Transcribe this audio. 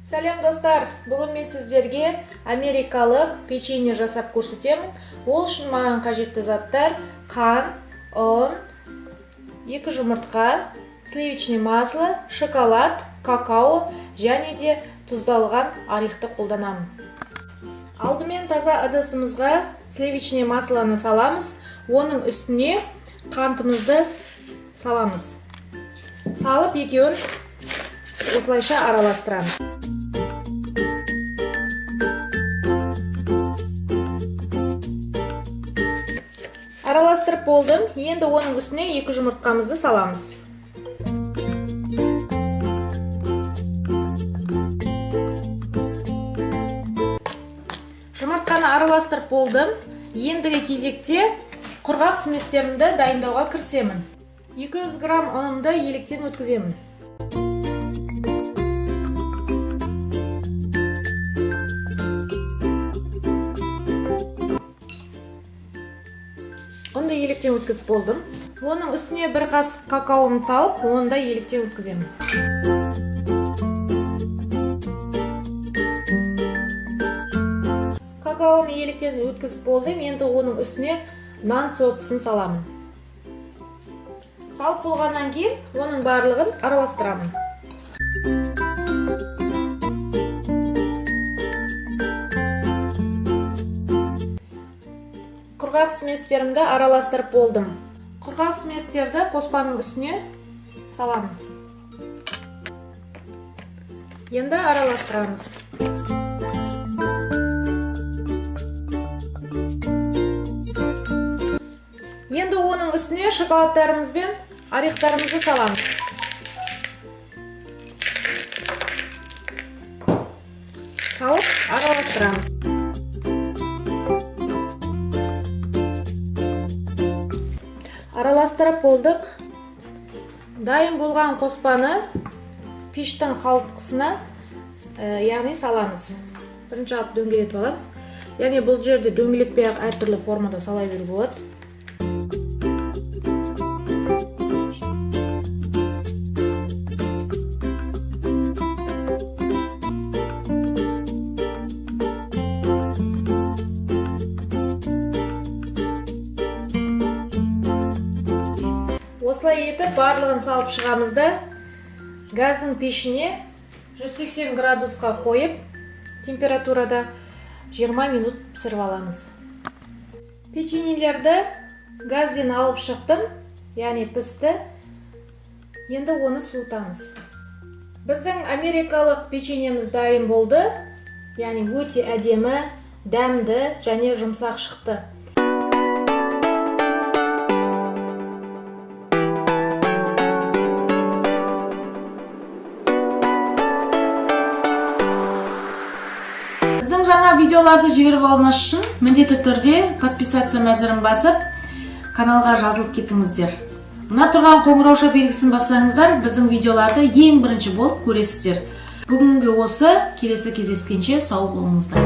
Сәлем достар, бүгін мен сіздерге америкалық печенье жасап көрсетемін. Ол үшін маған қажетті заттар: қант, ұн, 2 жұмыртқа, сливочный масло, шоколад, какао және де тұздалған орехті қолданамын. Алдымен таза ыдысымызға сливочный маслоны саламыз, оның үстіне қантымызды саламыз. Салып екеуін осылайша араластырамыз. Араластырып болдым. Енді оның үстіне 2 жұмыртқамызды саламыз. Жұмыртқаны араластырып болдым. Ендігі кезекте құрғақ сместерімді дайындауға кірісемін. 200 грамм ұнымды електен өткіземін. Оны да електен өткізіп болдым. Оның үстіне 1 қасық какаоны салып, оны да електен өткіземін. Какаоны електен өткізіп болдым. Енді оның үстіне нан сотысын саламын. Салып болғаннан кейін оның барлығын араластырамын. Құрғақ сместерімді араластырып болдым. Құрғақ сместерді қоспаның үстіне саламын. Енді араластырамыз. Енді оның үстіне шоколадтарымыз бен орехтарымызды саламыз. Салып араластырамыз. Араластырып болдық. Дайын болған қоспаны пештің қалтқысына, яғни саламыз. Бірінші алып дөңгелетіп аламыз. Яғни бұл жерде дөңгелетпей әртүрлі формада сала беруге болады. Осылай етіп барлығын салып шығамызды. Газдың пешіне 180 градусқа қойып, температурада 20 минут пісіріп аламыз. Печеньелерді газден алып шықтым, яғни пісті. Енді оны суытамыз. Біздің америкалық печеньеміз дайын болды, яғни өте әдемі, дәмді және жұмсақ шықты. Біздің жаңа видеоларды жіберіп алыңыз үшін міндетті түрде подписаться мәзірін басып, каналға жазылып кетіңіздер. Мына тұрған қоңырауша белгісін бассаңыздар, біздің видеоларды ең бірінші болып көресіздер. Бүгінгі осы, келесі кездескенше сау болыңыздар.